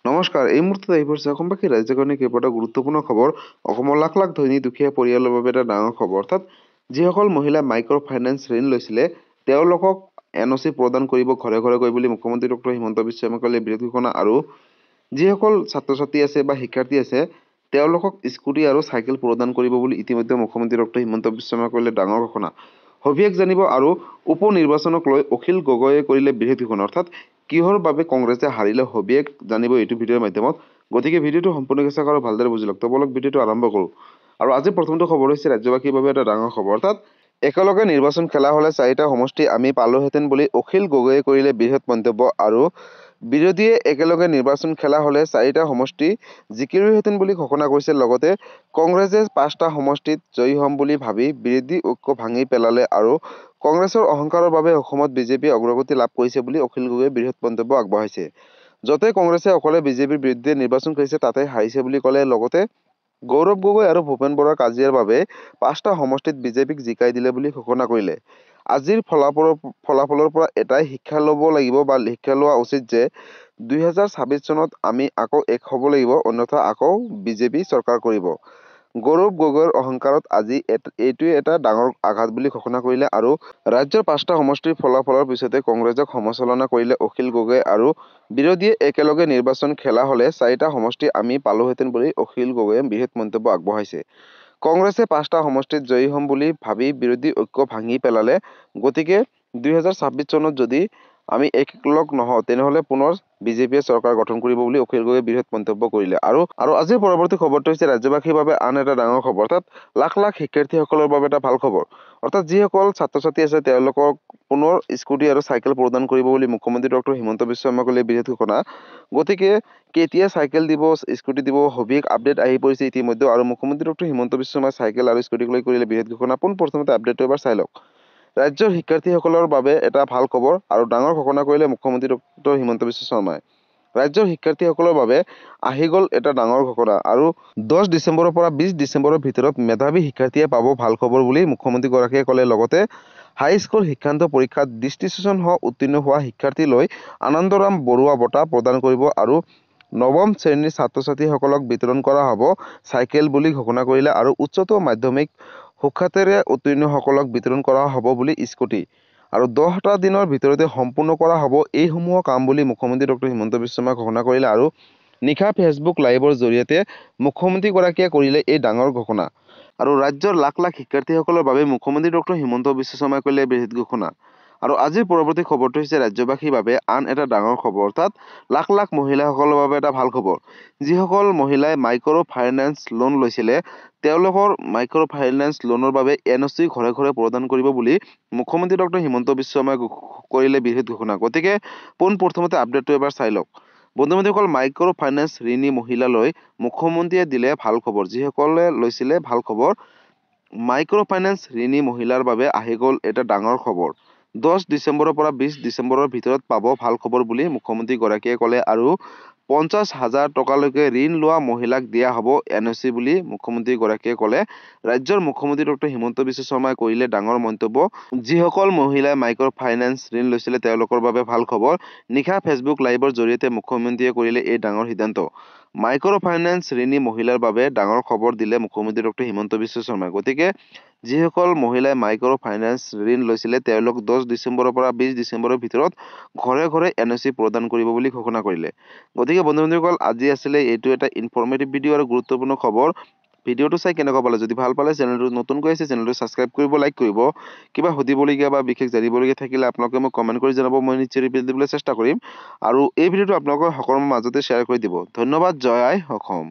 নমস্কাৰ, এই মুহূৰ্তত আহি পৰিছে অসমবাসী ৰাইজৰ কাৰণে কেইবাটাও গুৰুত্বপূৰ্ণ খবৰ। অসমৰ লাখ লাখ ধনী দুখীয়া পৰিয়ালৰ বাবে এটা ডাঙৰ খবৰ। অৰ্থাৎ যিসকল মহিলাই মাইক্ৰ' ফাইনেন্স ঋণ লৈছিলে তেওঁলোকক NOC প্ৰদান কৰিব ঘৰে ঘৰে গৈ বুলি মুখ্যমন্ত্ৰী ডক্টৰ হিমন্ত বিশ্ব শৰ্মা অলিয়ে বিশেষ ঘোষণা। আৰু যিসকল ছাত্ৰ ছাত্ৰী আছে বা শিক্ষাৰ্থী আছে তেওঁলোকক স্কুটি আৰু চাইকেল প্ৰদান কৰিব বুলি ইতিমধ্যে মুখ্যমন্ত্ৰী ডক্টৰ হিমন্ত বিশ্ব শৰ্মা অলিয়ে ডাঙৰ ঘোষণা। সবিশেষ জানিব। আৰু উপ নিৰ্বাচনক লৈ অখিল গগৈয়ে কৰিলে বিশেষ ঘোষণা। অৰ্থাৎ কিহৰ বাবে কংগ্ৰেছে হাৰিলে সবিশেষ জানিব এইটো ভিডিঅ'ৰ মাধ্যমত। গতিকে ভিডিঅ'টো সম্পূৰ্ণকৈ চাওক আৰু ভালদৰে বুজি লওক। বলক ভিডিঅ'টো আৰম্ভ কৰোঁ। আৰু আজি প্ৰথমটো খবৰ হৈছে ৰাজ্যবাসীৰ বাবে এটা ডাঙৰ খবৰ। অৰ্থাৎ একেলগে নিৰ্বাচন খেলা হ'লে 4টা সমষ্টি আমি পালোহেঁতেন বুলি অখিল গগৈয়ে কৰিলে বৃহৎ মন্তব্য। আৰু বিৰোধীয়ে একেলগে নিৰ্বাচন খেলা হ'লে 4টা সমষ্টি জিকিলোহেঁতেন বুলি ঘোষণা কৰিছে। লগতে কংগ্ৰেছে 5টা সমষ্টিত জয়ী হ'ম বুলি ভাবি বিৰোধী ঐক্য ভাঙি পেলালে আৰু কংগ্ৰেছৰ অহংকাৰৰ বাবে অসমত বিজেপিয়ে অগ্ৰগতি লাভ কৰিছে বুলি অখিল গগৈয়ে বৃহৎ মন্তব্য আগবঢ়াইছে। য'তে কংগ্ৰেছে অকলে বিজেপিৰ বিৰুদ্ধে নিৰ্বাচন কৰিছে তাতে হাৰিছে বুলি ক'লে। লগতে গৌৰৱ গগৈ আৰু ভূপেন বৰাৰ কাজিয়াৰ বাবে 5টা সমষ্টিত বিজেপিক জিকাই দিলে বুলি ঘোষণা কৰিলে। আজিৰ ফলাফলৰ পৰা এটাই শিক্ষা ল'ব লাগিব বা শিক্ষা লোৱা উচিত যে 2026 চনত আমি আকৌ এক হ'ব লাগিব, অন্যথা আকৌ বিজেপি চৰকাৰ কৰিব। গৌৰৱ গগৈৰ অহংকাৰত আজি এইটোৱে এটা ডাঙৰ আঘাত বুলি ঘোষণা কৰিলে। আৰু ৰাজ্যৰ 5টা সমষ্টিৰ ফলাফলৰ পিছতে কংগ্ৰেছক সমালোচনা কৰিলে অখিল গগৈ। আৰু বিৰোধীয়ে একেলগে নিৰ্বাচন খেলা হ'লে 4টা সমষ্টি আমি পালোহেঁতেন বুলি অখিল গগৈয়ে বৃহৎ মন্তব্য আগবঢ়াইছে। কংগ্ৰেছে 5টা সমষ্টিত জয়ী হ'ম বুলি ভাবি বিৰোধী ঐক্য ভাঙি পেলালে। গতিকে 2026 চনত যদি আমি একলগ নহওঁ তেনেহ'লে পুনৰ বিজেপিয়ে চৰকাৰ গঠন কৰিব বুলি অখিল গগৈয়ে বৃহৎ মন্তব্য কৰিলে। আৰু আজিৰ পৰৱৰ্তী খবৰটো হৈছে ৰাজ্যবাসীৰ বাবে আন এটা ডাঙৰ খবৰ। অৰ্থাৎ লাখ লাখ শিক্ষাৰ্থীসকলৰ বাবে এটা ভাল খবৰ। অৰ্থাৎ যিসকল ছাত্ৰ ছাত্ৰী আছে তেওঁলোকক পুনৰ স্কুটি আৰু চাইকেল প্ৰদান কৰিব বুলি মুখ্যমন্ত্ৰী ডক্টৰ হিমন্ত বিশ্ব শৰ্মা অলিয়ে বিশেষ ঘোষণা। গতিকে কেতিয়া চাইকেল দিব, স্কুটি দিব, সবিশেষ আপডেট আহি পৰিছে ইতিমধ্যে। আৰু মুখ্যমন্ত্ৰী ডক্টৰ হিমন্ত বিশ্ব শৰ্মাই চাইকেল আৰু স্কুটিক লৈ কৰিলে বিশেষ ঘোষণা। পোনপ্ৰথমতে আপডেটটো এবাৰ চাই লওক। ৰাজ্যৰ শিক্ষাৰ্থীসকলৰ বাবে এটা ভাল খবৰ আৰু ডাঙৰ ঘোষণা কৰিলে মুখ্যমন্ত্ৰী ডক্টৰ হিমন্ত বিশ্ব শৰ্মাই। ৰাজ্যৰ শিক্ষাৰ্থীসকলৰ বাবে আহি গ'ল এটা ডাঙৰ ঘোষণা। আৰু 10 ডিচেম্বৰৰ পৰা 20 ডিচেম্বৰৰ ভিতৰত মেধাৱী শিক্ষাৰ্থীয়ে পাব ভাল খবৰ বুলি মুখ্যমন্ত্ৰীগৰাকীয়ে ক'লে। লগতে হাইস্কুল শিক্ষান্ত পৰীক্ষাত ডিষ্টিংশ্যন উত্তীৰ্ণ হোৱা শিক্ষাৰ্থীলৈ আনন্দৰাম বৰুৱা বঁটা প্ৰদান কৰিব। আৰু নৱম শ্ৰেণীৰ ছাত্ৰ ছাত্ৰীসকলক বিতৰণ কৰা হ'ব চাইকেল বুলি ঘোষণা কৰিলে। আৰু উচ্চতৰ মাধ্যমিক সুখ্যাতিৰে উত্তীৰ্ণসকলক বিতৰণ কৰা হ'ব বুলি স্কুটি। আৰু 10টা দিনৰ ভিতৰতে সম্পূৰ্ণ কৰা হ'ব এইসমূহ কাম বুলি মুখ্যমন্ত্ৰী ডক্টৰ হিমন্ত বিশ্ব শৰ্মাই ঘোষণা কৰিলে। আৰু নিশা ফেচবুক লাইভৰ জৰিয়তে মুখ্যমন্ত্ৰীগৰাকীয়ে কৰিলে এই ডাঙৰ ঘোষণা। আৰু ৰাজ্যৰ লাখ লাখ শিক্ষাৰ্থীসকলৰ বাবে মুখ্যমন্ত্ৰী ডক্টৰ হিমন্ত বিশ্ব শৰ্মাই কৰিলে বৃহৎ ঘোষণা। আৰু আজিৰ পৰৱৰ্তী খবৰটো হৈছে ৰাজ্যবাসীৰ বাবে আন এটা ডাঙৰ খবৰ। অৰ্থাৎ লাখ লাখ মহিলাসকলৰ বাবে এটা ভাল খবৰ। যিসকল মহিলাই মাইক্ৰ' ফাইনেন্স লোন লৈছিলে তেওঁলোকৰ মাইক্ৰ' ফাইনেন্স লোনৰ বাবে NOC ঘৰে ঘৰে প্ৰদান কৰিব বুলি মুখ্যমন্ত্ৰী ডক্টৰ হিমন্ত বিশ্ব শৰ্মাই কৰিলে বৃহৎ ঘোষণা। গতিকে পোনপ্ৰথমতে আপডেটটো এবাৰ চাই লওক। বন্ধু-বান্ধৱীসকল, মাইক্ৰ' ফাইনেন্স ঋণী মহিলালৈ মুখ্যমন্ত্ৰীয়ে দিলে ভাল খবৰ। যিসকলে লৈছিলে ভাল খবৰ। মাইক্ৰ' ফাইনেন্স ঋণী মহিলাৰ বাবে আহি গ'ল এটা ডাঙৰ খবৰ। 10 ডিচেম্বৰৰ পৰা 20 ডিচেম্বৰৰ ভিতৰত পাব ভাল খবৰ বুলি মুখ্যমন্ত্ৰীগৰাকীয়ে ক'লে। আৰু 50,000 টকালৈকে ঋণ লোৱা মহিলাক দিয়া হ'ব NOC বুলি মুখ্যমন্ত্ৰীগৰাকীয়ে ক'লে। ৰাজ্যৰ মুখ্যমন্ত্ৰী ডক্টৰ হিমন্ত বিশ্ব শৰ্মাই কৰিলে ডাঙৰ মন্তব্য। যিসকল মহিলাই মাইক্ৰ' ফাইনেন্স ঋণ লৈছিলে তেওঁলোকৰ বাবে ভাল খবৰ। নিশা ফেচবুক লাইভৰ জৰিয়তে মুখ্যমন্ত্ৰীয়ে কৰিলে এই ডাঙৰ সিদ্ধান্ত। মাইক্ৰ' ফাইনেন্স ঋণী মহিলাৰ বাবে ডাঙৰ খবৰ দিলে মুখ্যমন্ত্ৰী ডক্টৰ হিমন্ত বিশ্ব শৰ্মাই। গতিকে যিসকল মহিলাই মাইক্ৰ' ফাইনেন্স ঋণ লৈছিলে তেওঁলোক 10 ডিচেম্বৰৰ পৰা 20 ডিচেম্বৰৰ ভিতৰত ঘৰে ঘৰে NOC প্ৰদান কৰিব বুলি ঘোষণা কৰিলে। গতিকে বন্ধু-বান্ধৱীসকল, আজি আছিলে এইটো এটা ইনফৰ্মেটিভ ভিডিঅ' আৰু গুৰুত্বপূৰ্ণ খবৰ। ভিডিঅ'টো চাই কেনেকুৱা পালে? যদি ভাল পালে চেনেলটো নতুনকৈ আছে চেনেলটো ছাবস্ক্ৰাইব কৰিব, লাইক কৰিব। কিবা সুধিবলগীয়া বা বিশেষ জানিবলগীয়া থাকিলে আপোনালোকে মোক কমেণ্ট কৰি জনাব। মই নিশ্চয় ৰিপ্লাই দিবলৈ চেষ্টা কৰিম। আৰু এই ভিডিঅ'টো আপোনালোকৰ সকলোৰে মাজতে শ্বেয়াৰ কৰি দিব। ধন্যবাদ। জয় আই অসম।